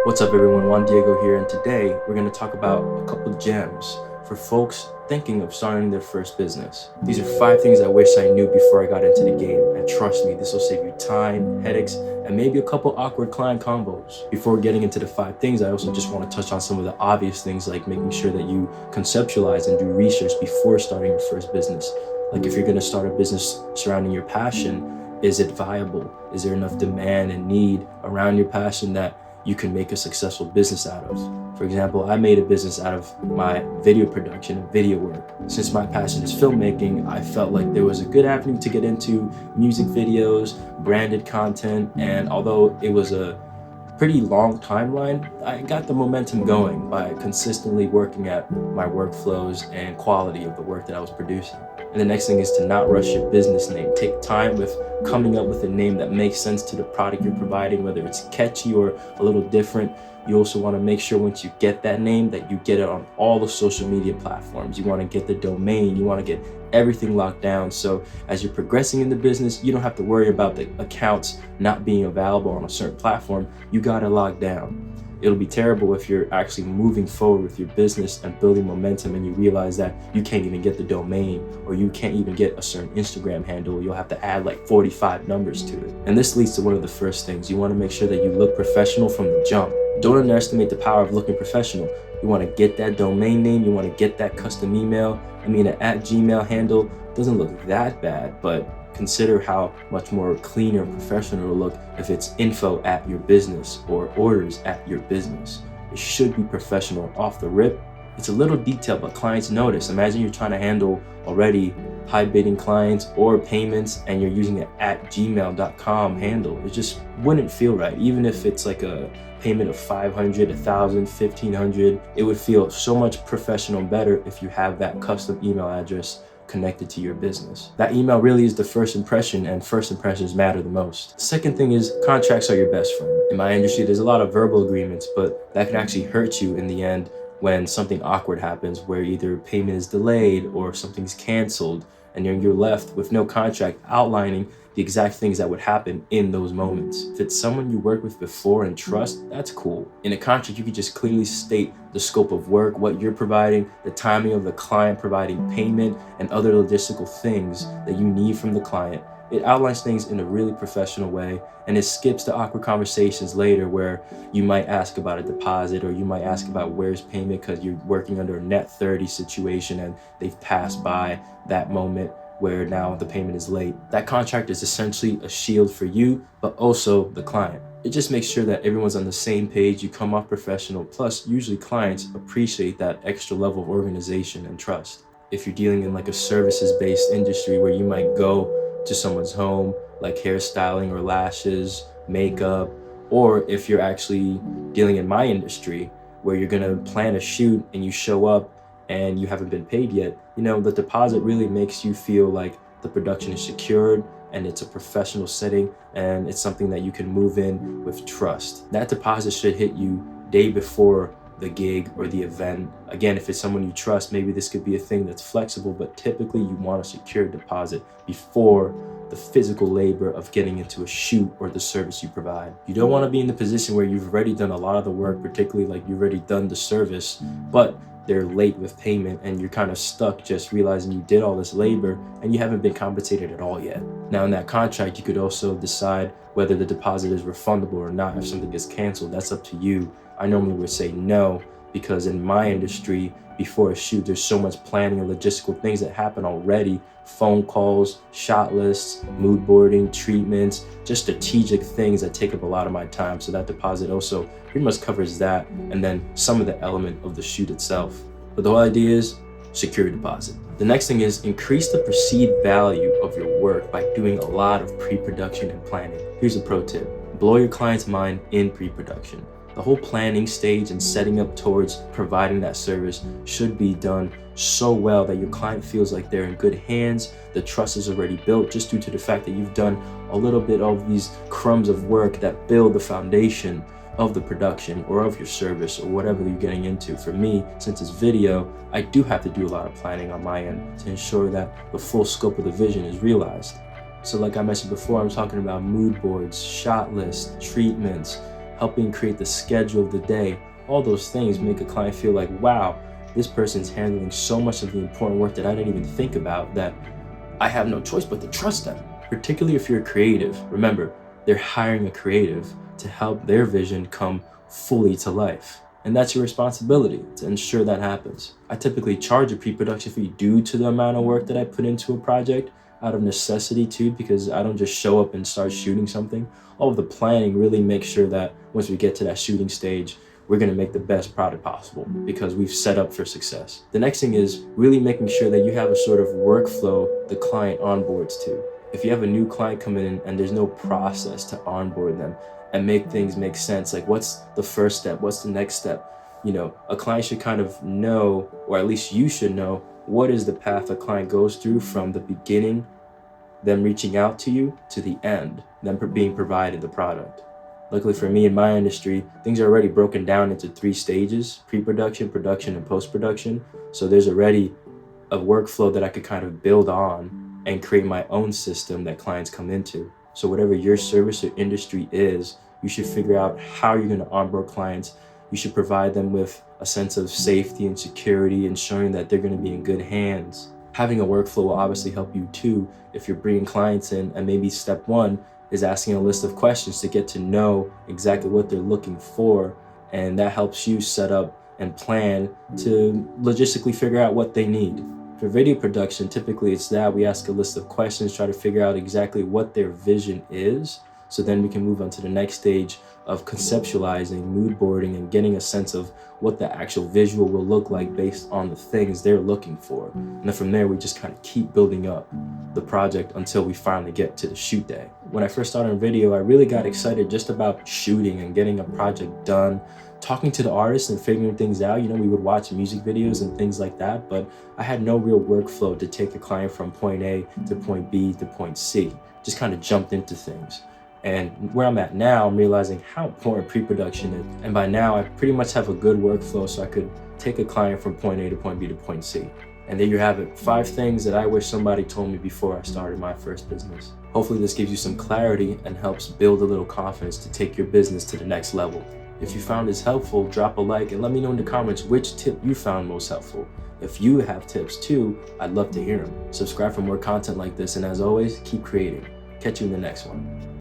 What's up everyone, Juan Diego here, and today we're going to talk about a couple gems for folks thinking of starting their first business. These are 5 things I wish I knew before I got into the game, and trust me, this will save you time, headaches, and maybe a couple awkward client combos. Before getting into the 5 things, I also just want to touch on some of the obvious things, like making sure that you conceptualize and do research before starting your first business. Like if you're going to start a business surrounding your passion, is it viable? Is there enough demand and need around your passion that you can make a successful business out of? For example, I made a business out of my video production and video work. Since my passion is filmmaking, I felt like there was a good avenue to get into music videos, branded content, and although it was a pretty long timeline, I got the momentum going by consistently working at my workflows and quality of the work that I was producing. And the next thing is to not rush your business name. Take time with coming up with a name that makes sense to the product you're providing, whether it's catchy or a little different. You also want to make sure once you get that name that you get it on all the social media platforms. You want to get the domain, you want to get everything locked down. So as you're progressing in the business, you don't have to worry about the accounts not being available on a certain platform. You got it locked down. It'll be terrible if you're actually moving forward with your business and building momentum and you realize that you can't even get the domain, or you can't even get a certain Instagram handle. You'll have to add like 45 numbers to it. And this leads to one of the first things. You want to make sure that you look professional from the jump. Don't underestimate the power of looking professional. You want to get that domain name, you want to get that custom email. I mean, an @Gmail handle doesn't look that bad, but consider how much more cleaner and professional it'll look if it's info@your-business or orders@your-business. It should be professional off the rip. It's a little detail, but clients notice. Imagine you're trying to handle already high bidding clients or payments and you're using an @gmail.com handle. It just wouldn't feel right. Even if it's like a payment of 500, 1,000, 1,500, it would feel so much professional and better if you have that custom email address connected to your business. That email really is the first impression, and first impressions matter the most. The second thing is contracts are your best friend. In my industry, there's a lot of verbal agreements, but that can actually hurt you in the end when something awkward happens, where either payment is delayed or something's canceled, and you're left with no contract outlining the exact things that would happen in those moments. If it's someone you worked with before and trust, that's cool. In a contract, you can just clearly state the scope of work, what you're providing, the timing of the client providing payment, and other logistical things that you need from the client. It outlines things in a really professional way, and it skips the awkward conversations later where you might ask about a deposit, or you might ask about where's payment because you're working under a net 30 situation and they've passed by that moment where now the payment is late. That contract is essentially a shield for you, but also the client. It just makes sure that everyone's on the same page, you come off professional, plus usually clients appreciate that extra level of organization and trust. If you're dealing in like a services-based industry where you might go to someone's home, like hairstyling or lashes, makeup, or if you're actually dealing in my industry where you're gonna plan a shoot and you show up and you haven't been paid yet, the deposit really makes you feel like the production is secured and it's a professional setting and it's something that you can move in with trust. That deposit should hit you day before the gig or the event. Again, if it's someone you trust, maybe this could be a thing that's flexible, but typically you want a secure deposit before the physical labor of getting into a shoot or the service you provide. You don't want to be in the position where you've already done a lot of the work, particularly like you've already done the service, but they're late with payment and you're kind of stuck just realizing you did all this labor and you haven't been compensated at all yet. Now in that contract, you could also decide whether the deposit is refundable or not. If something gets canceled, that's up to you. I normally would say no, because in my industry, before a shoot, there's so much planning and logistical things that happen already. Phone calls, shot lists, mood boarding, treatments, just strategic things that take up a lot of my time. So that deposit also pretty much covers that, and then some of the element of the shoot itself. But the whole idea is secure deposit. The next thing is increase the perceived value of your work by doing a lot of pre-production and planning. Here's a pro tip: blow your client's mind in pre-production. The whole planning stage and setting up towards providing that service should be done so well that your client feels like they're in good hands. The trust is already built just due to the fact that you've done a little bit of these crumbs of work that build the foundation of the production or of your service or whatever you're getting into. For me, since it's video, I do have to do a lot of planning on my end to ensure that the full scope of the vision is realized. So like I mentioned before, I'm talking about mood boards, shot lists, treatments, helping create the schedule of the day. All those things make a client feel like, wow, this person's handling so much of the important work that I didn't even think about, that I have no choice but to trust them. Particularly if you're a creative. Remember, they're hiring a creative to help their vision come fully to life. And that's your responsibility to ensure that happens. I typically charge a pre-production fee due to the amount of work that I put into a project, out of necessity too, because I don't just show up and start shooting something. All of the planning really makes sure that once we get to that shooting stage, we're gonna make the best product possible because we've set up for success. The next thing is really making sure that you have a sort of workflow the client onboards to. If you have a new client coming in and there's no process to onboard them and make things make sense, like what's the first step, what's the next step? You know, a client should kind of know, or at least you should know, what is the path a client goes through from the beginning, them reaching out to you, to the end, them being provided the product. Luckily for me in my industry, things are already broken down into 3 stages: pre-production, production, and post-production. So there's already a workflow that I could kind of build on and create my own system that clients come into. So whatever your service or industry is, you should figure out how you're going to onboard clients. You should provide them with a sense of safety and security, ensuring that they're going to be in good hands. Having a workflow will obviously help you too if you're bringing clients in, and maybe step 1 is asking a list of questions to get to know exactly what they're looking for, and that helps you set up and plan to logistically figure out what they need. For video production, typically it's that we ask a list of questions, try to figure out exactly what their vision is, so then we can move on to the next stage of conceptualizing, mood boarding, and getting a sense of what the actual visual will look like based on the things they're looking for. And then from there, we just kind of keep building up the project until we finally get to the shoot day. When I first started in video, I really got excited just about shooting and getting a project done, talking to the artists and figuring things out. You know, we would watch music videos and things like that, but I had no real workflow to take a client from point A to point B to point C. Just kind of jumped into things. And where I'm at now, I'm realizing how important pre-production is. And by now, I pretty much have a good workflow so I could take a client from point A to point B to point C. And there you have it, 5 things that I wish somebody told me before I started my first business. Hopefully this gives you some clarity and helps build a little confidence to take your business to the next level. If you found this helpful, drop a like and let me know in the comments which tip you found most helpful. If you have tips too, I'd love to hear them. Subscribe for more content like this, and as always, keep creating. Catch you in the next one.